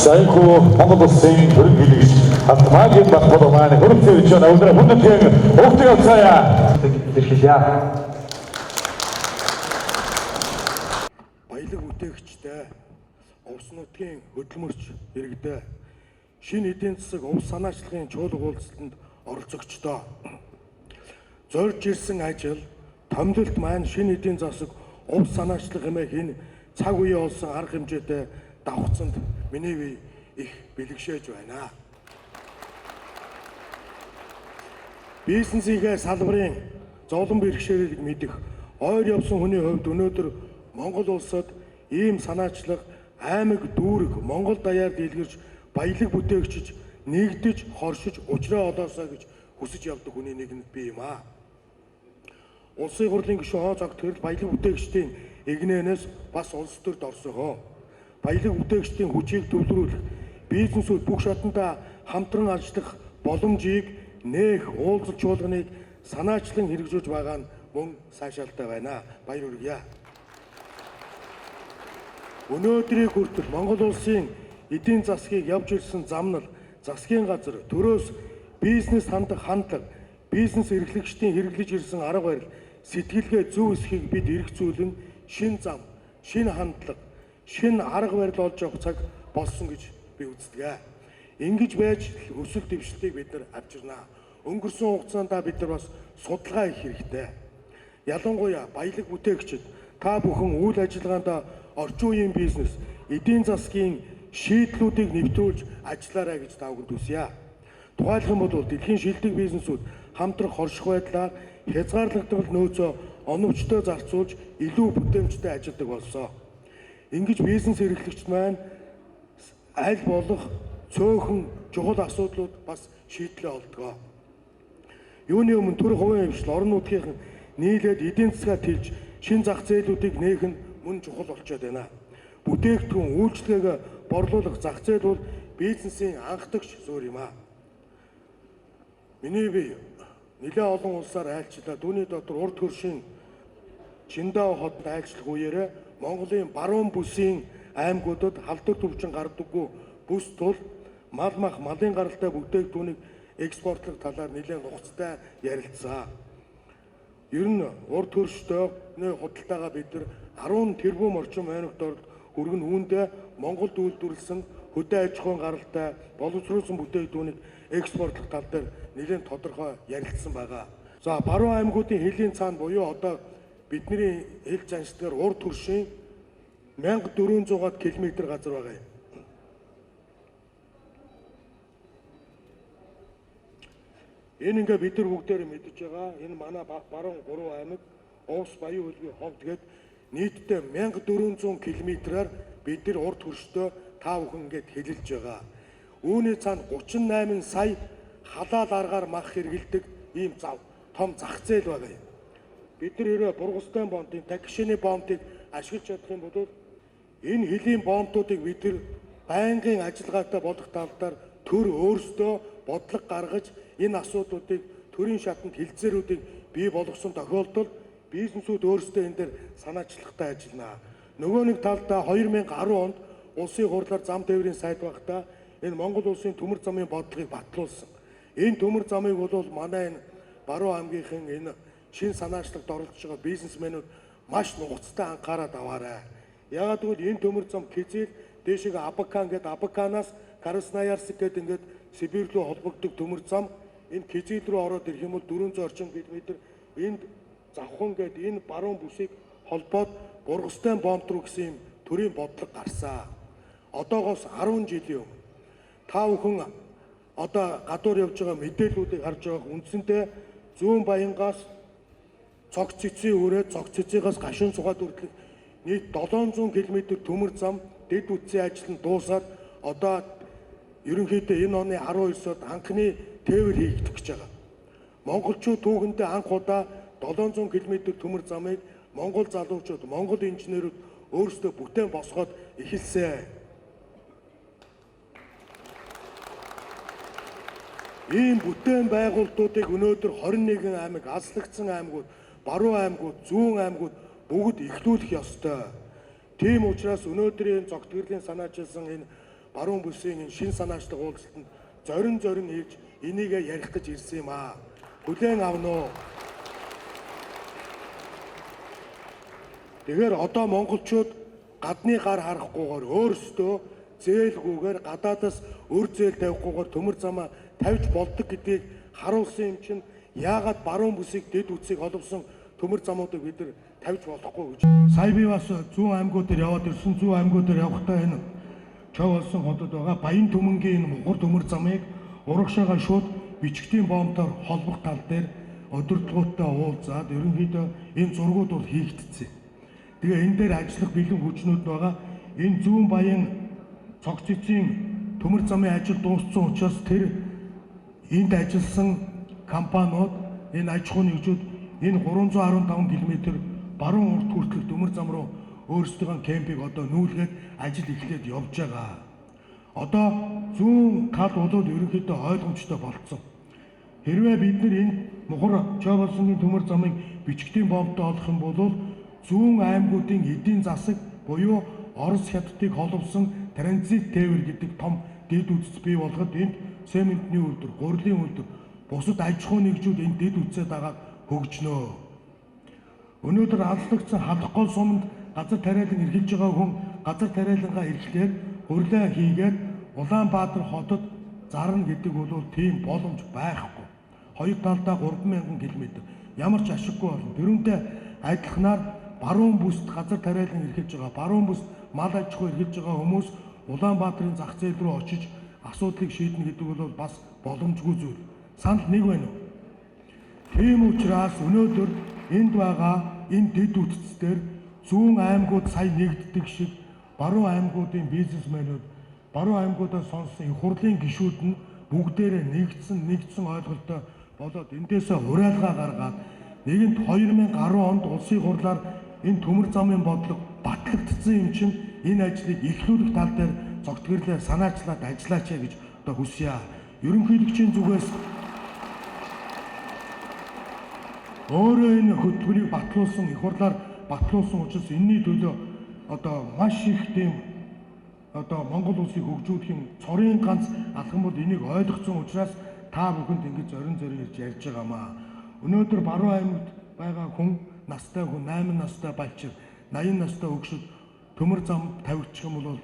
Сайху Монгол Улсын төрийн хэлэгч Алтмаагийн Батбол маань хөрөлцөж байна. Өнөөдөр хүндэтгэн өгдөг авцаая. Илэрхийлье. Баялаг бүтээгчтэй увс нутгийн хөдөлмөрч иргэдээ шинэ эдийн засаг увс санаачлагын чуулга уулзалтанд оролцогчдоо зорж ирсэн ажил томилолт маань шинэ эдийн засаг увс санаачлах хэмээх энэ цаг үеийн олсон арга хэмжээтэй давхцанд миний бие их бэлгшээж байна. Бизнесийнхээ салбарын зовлон бэрхшээлийг мэдэх ойр явсан хүний хувьд өнөөдөр Монгол улсад ийм санаачлах аймаг дүүрэг Монгол даяар дийлгэрж баялаг бүтээгчж нэгдэж хоршиж учраа олоосоо гэж хүсэж явдаг хүний нэг нь би юм аа. Улсын хурлын гишүүн Хооз Огтгорл баялаг бүтээгчдийн игнэнээс бас улс төрд орсоо. Баялаг бүтээгчдийн хүчийг төвлөрүүлэх, бизнесүүд бүх шатанда хамтран ажиллах боломжийг нээх уулзалт чуулганыг санаачлан хэрэгжүүлж байгаа нь мөн сайшаалтай байна. Баяр хүргье. Өнөөдрийг хүртэл Монгол улсын эдийн засгийг явж ирсэн замнал, засгийн газар төрөөс бизнес хандах хандлага, бизнес эрхлэгчдийн хэрэглэж ирсэн арга барил, сэтгэлгээ зөв эсхийг бид эргцүүлэн шин зам, шин хандлага, шин арга барил олж авах цаг болсон гэж би үздэг. Ингэж байж өсөлт дэвшлтийг бид нар авчирнаа. Өнгөрсөн хугацаанд бид нар бас судалгаа хийх хэрэгтэй. Ялангуяа баялаг бүтээгчид та бүхэн үйл ажиллагаанд орчин үеийн бизнес, эдийн засгийн шийдлүүдийг нэвтрүүлж ажиллаарай гэж таавд хүсье. Тухайлх юм бол дэлхийн шилдэг бизнесүүд хамтрах хорших байдлаар хязгаарлагдмал нөөцөө оновчтой зарцуулж илүү бүтээмжтэй ажилладаг болсон. Ингэж бизнес эрхлэгчид маань аль болох цөөхөн чухал асуудлууд бас шийдлээ олдгоо. Юуны өмнө төр хувийн хвшил орон нутгийн нийлээд эдийн засгаа тэлж шин зах зээлүүдийг нээх нь мөн чухал болчиход байна. Бүтээгдэхүүн үйлчлэгээ борлуулах зах зээл бол бизнесийн анхдагч зуур юм аа. Миний бие нэлээд олон улсаар айлчлаа. Түүний дотор урд хөршийн Чиндао хотод айлчлах үеэрээ Монголын баруун бүсийн аймагуудад халдвар төвчин гардаггүй бүс тул мал мах малын гаралтай бүтээгдэхүүнийг экспортлох талаар нэлээд нухацтай ярилцсан. Ер нь урд хөрштэй худалдаага бид нар 10 тэрбум орчим хоногт хүргэн үүндээ Монголд үйлдвэрлэсэн хөдөө аж ахуйн гаралтай боловсруулсан бүтээгдэхүүнийг экспортлох тал дээр нэлээд тодорхой ярилцсан байгаа. За баруун аймагуудын хэлийн цаана буюу одоо бидний хэл заншдгаар урд хөршийн 1400 км газар байгаа юм. Энэ ингээ бид нар бүгдээр мэдж байгаа. Энэ манай баруун 3 аймаг Увс Баян хөлгийн ховд гээд нийтдээ 1400 км-аар бид нар урд хөрштэй та бүхэн ингээд хэлэлж байгаа. Үүний цаана 38 сая халаал аргаар мах хэрэгэлдэг ийм том зах зээл байгаа юм. Бид нар бургастай бомбын такшины бомбыг ашиглаж чадах юм бол энэ хэлийн бомбуудыг бид нар байнгын ажиллагаатай болох талаар төр өөрсдөө бодлого гаргаж энэ асуудлуудыг төрийн шатанд хилцээрүүдийг бий болгосон тохиолдолд бизнесүүд өөрсдөө энэ дээр санаачлахтай ажиллана. Нөгөө нэг талдаа 2010 онд улсын хурлаар зам тээврийн сайд багтаа энэ Монгол улсын төмөр замын бодлогыг батлуулсан. Энэ төмөр замыг бол манай энэ баруун аймгийнхэн энэ шин санаачлагт оролцож байгаа бизнесмэнүүд маш нухацтай анхаарал аваарай. Яагаад гэвэл энэ төмөр зам Кизил дээшээ Абакан гэдэг Абаканаас Красноярск гэдэг ингээд Сибирь рүү холбогддог төмөр зам энэ Кизил рүү ороод ирэх юм бол 400 орчим км энд завхан гэдэг энэ баруун бүсийг холбоод бургастай бомб руу гэсэн юм төрийн бодлого гарсан. Одоогоос 10 жилийн өмнө та бүхэн одоо гадуур явж байгаа мэдээллүүдийг харж байгаа үндсэндээ зүүн Баянгаас цогц цэцгийн өрөө цогц цэцгээс гашуун цугаад хүртэл нийт 700 км төмөр зам дэд үтсийн ажил нь дуусаад одоо ерөнхийдөө энэ оны 12-нд анхны тээвэр хийгдэх гэж байгаа. Монголчууд түүхэндээ анх удаа 700 км төмөр замыг Монгол залуучууд, Монгол инженерүүд өөрсдөө бүтээн босгоод эхэлсэн. Ийм бүтээн байгуулалтуудыг өнөөдөр 21 аймаг, аслагдсан аймагуд, баруун аймагуд, зүүн аймагуд бүгд эхлүүлэх ёстой. Тийм учраас өнөөдрийн зогтгөрлийн санаачилсан энэ баруун бүсийн энэ шин санаачлаг уулзалтанд зорин ирж энийгээ ярих гэж ирсэн юм аа. Хүлээн авна уу? Тэгэхээр одоо монголчууд гадны гар харахгүйгээр өөрсдөө зээлгүйгээр гадаадаас өр зээл тавихгүйгээр төмөр замаа тавьж болдог гэдгийг харуулсан юм чинь яагаад баруун бүсийг дэд үтсийг холбосон төмөр замуудыг бид нар тавьж болохгүй гэж. Сая би бас зүүн аймагуд дээр яваад ирсэн. Зүүн аймагуд дээр явахдаа энэ чав болсон хотод байгаа Баян Түмэнгийн энэ мухар төмөр замыг урагшаага шууд бичгтийн бомбоор холбох тал дээр удирдлагуудтай уулзаад ерөнхийдөө энэ зургууд бол хийгдсэн. Тэгээ энэ дээр ажиллах бэлэн хүчнүүд байгаа. Энэ зүүн Баян цогццын төмөр замын ажил дууссан учраас тэр энд ажилласан компаниуд энэ аж ахуйн нэгжүүд энэ 315 км баруун урт хүртэлх төмөр зам руу өөрсдийн кемпийг одоо нүүлгээд ажил эхлээд явж байгаа. Одоо зүүн тал болоод ерөнхийдөө ойлгомжтой болцсон. Хэрвээ бид нар энэ мухар Чавалсангийн төмөр замыг бичгтийн бомбтой олох юм бол зүүн аймагуудын эдийн засаг буюу Орос хятадыг холбосон транзит тээвэр гэдэг том дэд үтс бий болгоод энд цементний үйлдвэр, гурилын үйлдвэр, бусад аж ахуйн нэгжүүд энэ дэд үтсээ дагаад хөгжнөө. Өнөөдөр алслагдсан халах гол суманд газар тариалан эрхэлж байгаа хүн газар тариалангаа эрхлээд гурилаа хийгээд Улаанбаатар хотод зарна гэдэг бол тийм боломж байхгүй. Хоёр талдаа 3000 км ямар ч ашиггүй болно. Тэрүүнтэй адилханаар баруун бүст газар тариалан эрхэлж байгаа, баруун бүст мал аж ахуй эрхэлж байгаа хүмүүс Улаанбаатарын зах зээл рүү очиж асуудлыг шийднэ гэдэг бол бас боломжгүй зүйл. Санал нэг байна уу? Тийм учраас өнөөдөр энд байгаа энэ дэд үтцээр зүүн аймагуд сая нэгддэг шиг баруун аймагуудын бизнесмэнүүд, баруун аймагуудаас сонссон их хурлын гишүүд нь бүгдээрээ нэгдсэн ойлголттой болоод эндээсээ хураалгаа гаргаад нэгэнт 2010 онд улсын хурлаар энэ төмөр замын бодлого батлагдсан юм чинь энэ ажлыг эхлүүлэх тал дээр зогтгөрлөө санаачлаад ажиллаач гэж одоо хүсье. Ерөнхийлөгчийн зүгээс өөрөө энэ хөтөлбөрийг батлуулсан, их хурлаар батлуулсан учраас энэний төлөө одоо маш их тийм одоо Монгол улсыг хөгжүүлэхийн цорын ганц алхам бол энийг ойлгоцсон учраас та бүхэнд ингэж зорин ирж ярьж байгаамаа. Өнөөдөр баруун аймагт байгаа хүн, настай хүн, 8 настай балчир, 80 настай хөгшөд төмөр зам тавьчих юм бол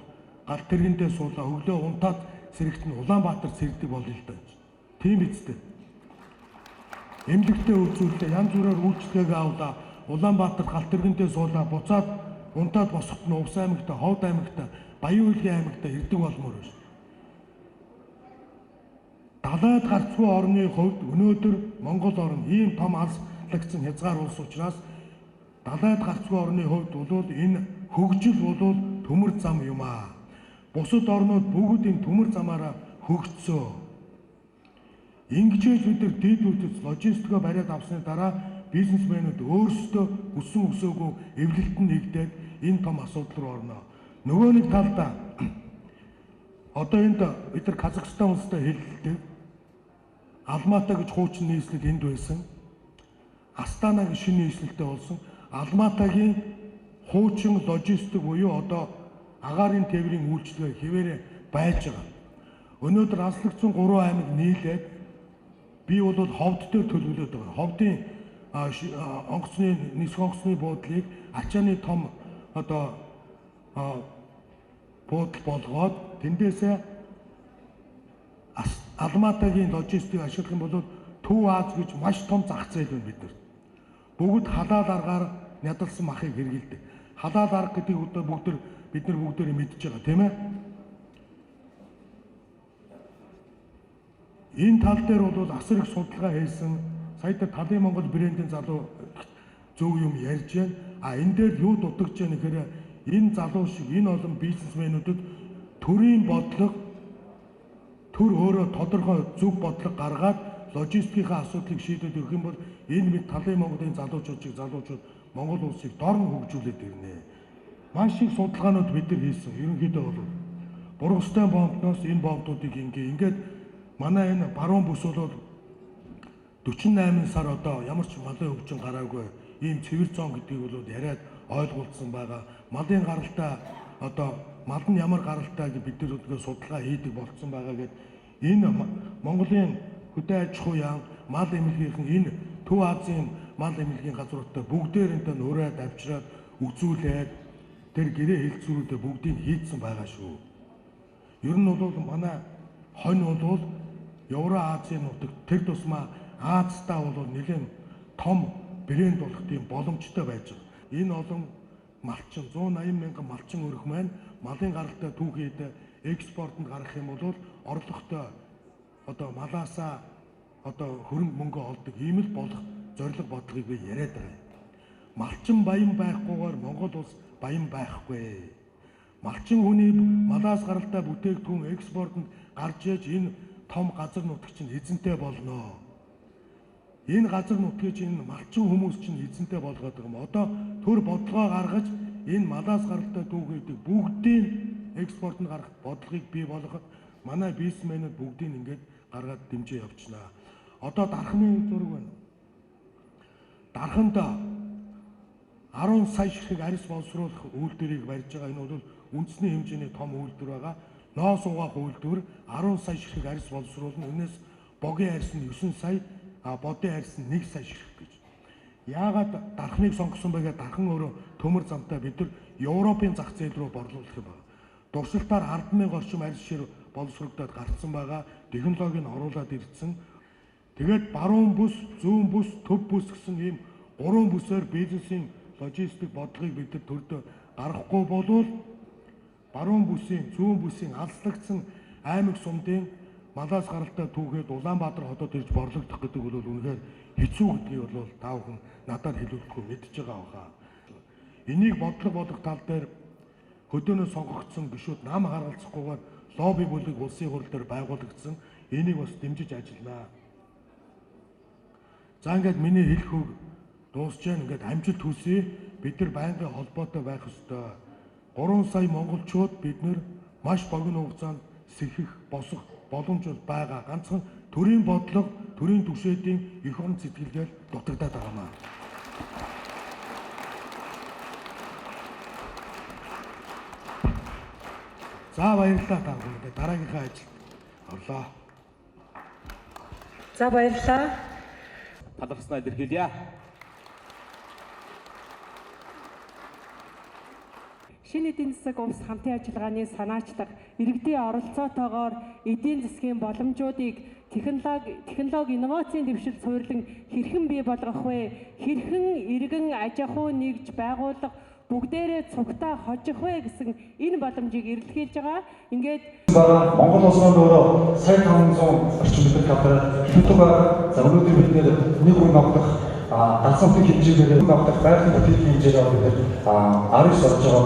гал тэргэндээ суулаа өглөө унтаад сэрэгт нь Улаанбаатар сэрэгдэг болно л доо. Тийм биз дээ. Эмнэлэгтэй үзүүлэлээ янз бүрээр үйлчлэгээ авлаа. Улаанбаатар гал тэргэндээ суулаа буцаад унтаад босоход нь Увс аймагта, Ховд аймагта, Баян Үйлгийн аймагта ирдэг болмоор байна. Далайд гарцгүй орны хувьд өнөөдөр Монгол орн ийм том алслагдсан хязгаар улс учраас далайд гарцгүй орны хувьд бол энэ хөгжил бол төмөр зам юм аа. Бусад орнууд бүгд энэ төмөр замаараа хөгжсөн. Ингэжээж бид нар дэд үтс логистикоо бариад авсны дараа бизнесмэнүүд өөрсдөө хүссэн өсөөгүй эвлэлтэнд нэгдээд энэ том асуудал руу орно. Нөгөө нэг талдаа одоо энд бид нар Казахстан улстай хэлэлтэй Алмата гэж хуучин нийслэл энд байсан. Астана гэж шинэ нийслэлтэй болсон. Алматагийн хуучин логистик буюу одоо агаарын тээврийн үйлчлэгээ хэвээрээ байж байгаа. Өнөөдөр алслагдсан 3 аймаг нийлээд би бол ховд дээр төлөвлөд байгаа. Ховдын онгоцны нисэх онгоцны буудлыг ачааны том одоо буудал болгоод тэндээсээ Алматагийн логистик ашиглах юм бол Төв Аз гэж маш том зах зээл байна бид нар. Бүгд халаал аргаар нядалсан махыг хэрэгэлдэг. Халаал арга гэдэг одоо бид нар бүгдээрээ мэдж байгаа тийм ээ. Энэ тал дээр бол асар их судалгаа хийсэн. Сая талын Монгол брендийн залуу зөв юм ярьж байна. А энэ дээр юу дутагч байна гэхээр энэ залуу шиг энэ олон бизнесмэнүүдэд төрийн бодлого төр өөрөө тодорхой зөв бодлого гаргаад логистикийн асуудлыг шийдэж өгөх юм бол энэ мэд талын Монголын залуучууд Монгол улсыг дорн хөгжүүлээд ирнэ. Маш их судалгаанууд бид нар хийсэн. Ерөнхийдөө бол Бургастай бомбноос энэ бомбуудыг ингээд манай энэ баруун бүс бол 48 сар одоо ямар ч малын хөгжин гараагүй ийм цэвэр зон гэдгийг бол яриад ойлгуулсан байгаа. Малын гаралтай одоо мал нь ямар гаралтай гэж бид нар өдгөө судалгаа хийдэг болцсон байгаа гэдэг энэ Монголын хөдөө аж ахуй яам мал эмнэлгийнхэн энэ Төв Азийн мал эмнэлгийн газруудтай бүгдээр энэ нураад авчираад үзүүлээд тэр гэрээ хэлцүүрүүдэд бүгдийг хийдсэн байгаа шүү. Ер нь бол манай хонь бол Евразийн нутагт тэр тусмаа Азтаа бол нэлээд том брэнд болох тийм боломжтой байж байгаа. Энэ олон малчин 180 мянган малчин өрх маань малын гаралтай түүхийд экспортод гарах юм бол орлоготой одоо малаасаа одоо хөрөнгө мөнгө олдог ийм л болох зорилго бодлогыг би яриад байгаа. Малчин баян байхгүйгээр Монгол улс баян байхгүй. Малчин хүний малаас гаралтай бүтээгдэхүүн экспортод гарч иж энэ том газар нутаг чинь эзэнтэй болно. Энэ газар нутгийг чинь малчин хүмүүс чинь эзэнтэй болгоод байгаа юм. Одоо төр бодлогоо гаргаж энэ малаас гаралтай түүхийдэг бүгдийг экспортод гаргах бодлогыг бий болгоход манай бизнесмэнүүд бүгдийг ингээд гаргаад дэмжиж явчихнаа. Одоо дархны зураг байна. Дарханд 10 сая ширхэг арьс боловсруулах үйлдвэрийг барьж байгаа. Энэ бол үндэсний хэмжээний том үйлдвэр байгаа. Ноос угаах үйлдвэр 10 сая ширхэг арьс боловсруулна. Үүнээс богийн арьс нь 9 сая, бодийн арьс нь 1 сая ширхэг гэж. Яагаад дархныг сонгосон бэ гэхээр дархан өөрөө төмөр замтай бид нар Европын зах зээл рүү борлуулах юм байна. Дурсалтаар 10,000 орчим арьс шир боловсрогдоод гарцсан байгаа. Технологиг нь оруулаад ирсэн. Тэгээд баруун бүс, зүүн бүс, төв бүс гэсэн ийм 3 бүсээр бизнесийн логистик бодлогыг бид нар төрдөө гаргахгүй болвол баруун бүсийн, зүүн бүсийн алслагдсан аймаг сумдын малаас гаралтай түүхэд Улаанбаатар хотод ирж борлогдох гэдэг бол үнэхээр хэцүү гэдгийг бол та бүхэн надад хэлүүлэхгүй мэдж байгаа баха. Энийг бодлого болгох тал дээр хөдөөнөөс сонгогдсон гишүүд нам харгалзахгүйгээр лобби бүлэг улсын хурал дээр байгуулагдсан. Энийг бас дэмжиж ажилланаа. За ингээд миний хэлэх үг дуусч जैन ингээд амжилт хүсье. Бид нар байнгын холбоотой байх ёстой. 3 сая монголчууд бид нар маш богино хугацаанд сэрхэх, босох боломж байгаа. Ганцхан төрийн бодлого, төрийн түвшээдийн эх орон сэтгэлгээл дутагдаад байгаамаа. За баярлалаа та бүхэнд. Дараагийнхаа ажилд орлоо. За баярлалаа. талархснаа илэрхийлье. Шинэ эдийн засаг улс хамтын ажиллагааны санаачлаг иргэдийн оролцоотойгоор эдийн засгийн боломжуудыг технологи инновацийн дэвшил суйрлан хэрхэн бий болгох вэ? Хэрхэн иргэн аж ахуй нэгж байгуулах бүгдээрээ цугтаа хожих вэ гэсэн энэ боломжийг эрэлхийлж байгаа. Ингээд Монгол улсад өөрөө сая 500 орчим метр квадрат хөтөлбөр за өнөөдөр бид нэр нэг хүн авах дасалтын хэмжээгээр авах байгалийн бүтээгдэхүүн хэмжээгээр бид 19 орж байгаа.